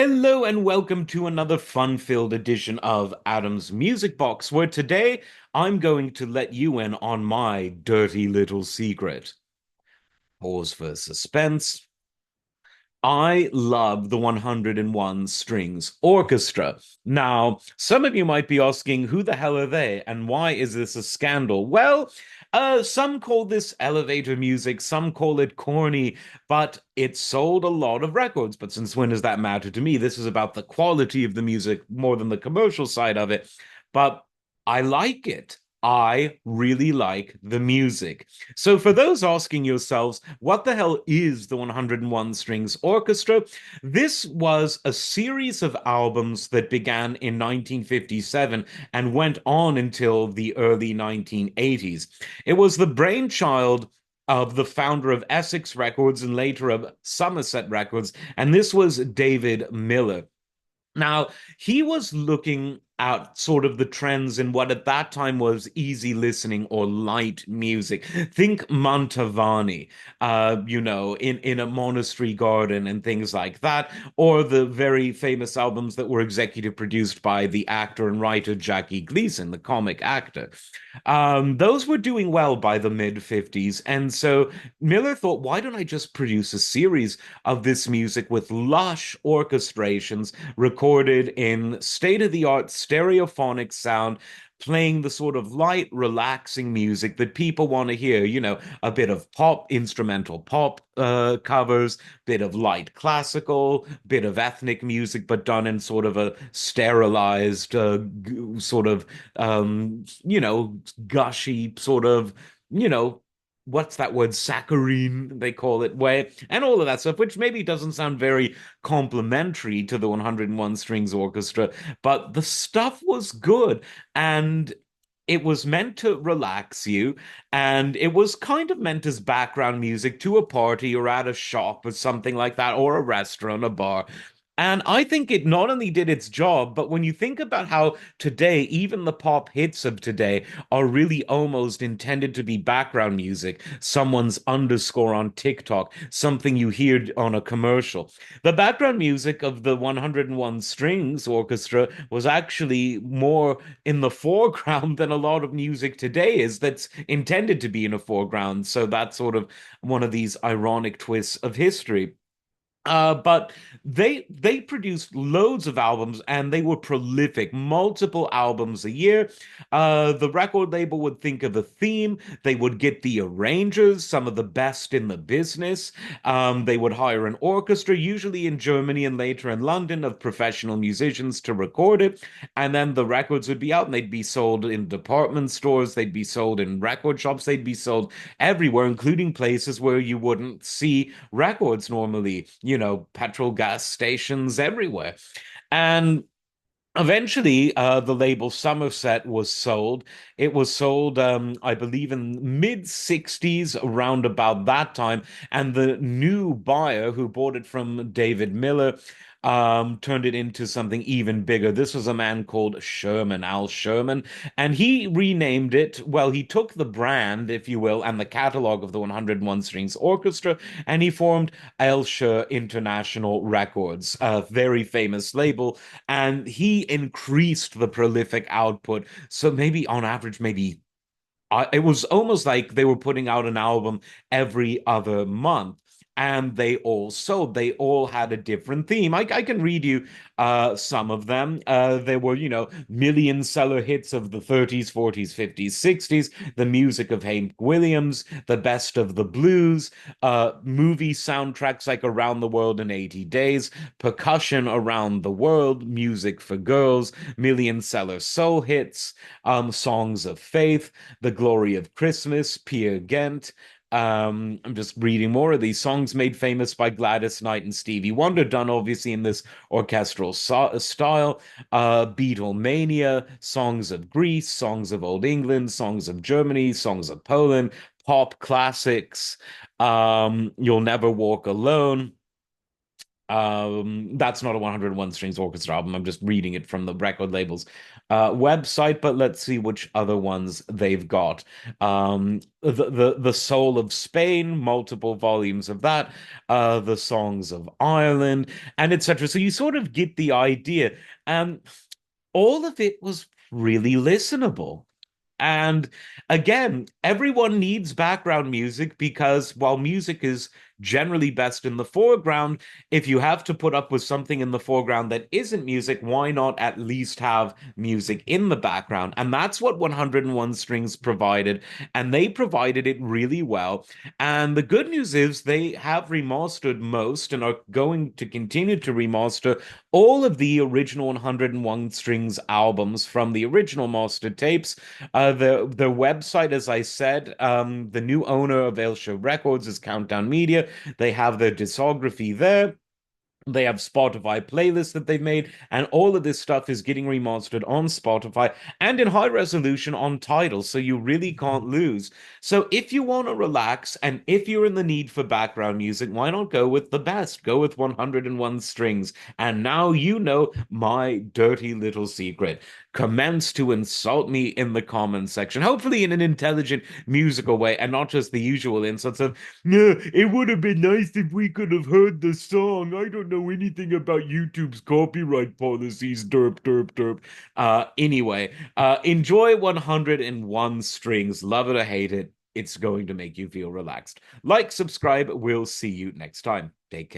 Hello and welcome to another fun-filled edition of Adam's Music Box, where today I'm going to let you in on my dirty little secret. Pause for suspense. I love the 101 Strings Orchestra. Now, some of you might be asking, who the hell are they and why is this a scandal? Well, some call this elevator music, some call it corny, but it sold a lot of records. But since when does that matter to me? This is about the quality of the music more than the commercial side of it. But I like it. I really like the music. So, for those asking yourselves, what the hell is the 101 Strings Orchestra? This was a series of albums that began in 1957 and went on until the early 1980s. It was the brainchild of the founder of Essex Records and later of Somerset Records, and this was David Miller. Now, he was looking at sort of the trends in what at that time was easy listening or light music. Think Mantovani, in a monastery garden and things like that, or the very famous albums that were executive produced by the actor and writer Jackie Gleason, the comic actor. Those were doing well by the mid 50s. And so Miller thought, why don't I just produce a series of this music with lush orchestrations recorded in state-of-the-art stereophonic sound, playing the sort of light, relaxing music that people want to hear. A bit of pop, instrumental pop covers, bit of light classical, bit of ethnic music, but done in sort of a sterilized, sort of, gushy sort of, you know, what's that word, saccharine they call it, way, and all of that stuff, which maybe doesn't sound very complimentary to the 101 Strings Orchestra, but the stuff was good, and it was meant to relax you, and it was kind of meant as background music to a party or at a shop or something like that, or a restaurant, a bar. And I think it not only did its job, but when you think about how today, even the pop hits of today are really almost intended to be background music, someone's underscore on TikTok, something you hear on a commercial. The background music of the 101 Strings Orchestra was actually more in the foreground than a lot of music today is that's intended to be in a foreground. So that's sort of one of these ironic twists of history. But they produced loads of albums and they were prolific, multiple albums a year. The record label would think of a theme. They would get the arrangers, some of the best in the business. They would hire an orchestra, usually in Germany and later in London, of professional musicians to record it. And then the records would be out and they'd be sold in department stores, they'd be sold in record shops, they'd be sold everywhere, including places where you wouldn't see records normally, petrol gas stations everywhere. And eventually, the label Somerset was sold. It was sold, I believe, in mid 60s, around about that time. And the new buyer who bought it from David Miller turned it into something even bigger. This was a man called Sherman, Al Sherman, and he renamed it. Well, he took the brand, if you will, and the catalog of the 101 Strings Orchestra, and he formed Elsher International Records, a very famous label, and he increased the prolific output. So maybe on average, maybe it was almost like they were putting out an album every other month. And they all sold. They all had a different theme. I can read you some of them. There were, million seller hits of the 30s, 40s, 50s, 60s, the music of Hank Williams, the best of the blues, movie soundtracks like Around the World in 80 Days, percussion around the world, music for girls, million seller soul hits, songs of faith, the glory of Christmas, Peer Gynt. I'm just reading more of these songs made famous by Gladys Knight and Stevie Wonder, done obviously in this orchestral style. Beatlemania, songs of Greece, songs of Old England, songs of Germany, songs of Poland, pop classics. You'll Never Walk Alone. That's not a 101 strings orchestra album. I'm just reading it from the record label's website, but let's see which other ones they've got. The Soul of Spain, multiple volumes of that, the Songs of Ireland, and etc. So you sort of get the idea. And all of it was really listenable. And again, everyone needs background music because while music is generally best in the foreground, if you have to put up with something in the foreground that isn't music, why not at least have music in the background? And that's what 101 Strings provided. And they provided it really well. And the good news is they have remastered most and are going to continue to remaster all of the original 101 Strings albums from the original master tapes. The website, as I said, the new owner of Elsha Records is Countdown Media. They have their discography there. They have Spotify playlists that they've made, and all of this stuff is getting remastered on Spotify and in high resolution on Tidal, so you really can't lose. So if you want to relax and if you're in the need for background music, why not go with the best? Go with 101 Strings. And now you know my dirty little secret. Commence to insult me in the comments section, hopefully in an intelligent, musical way, and not just the usual insults of, "Yeah, it would have been nice if we could have heard the song. I don't know anything about YouTube's copyright policies. Derp, derp, derp." Anyway, enjoy 101 Strings. Love it or hate it. It's going to make you feel relaxed. Like, subscribe. We'll see you next time. Take care.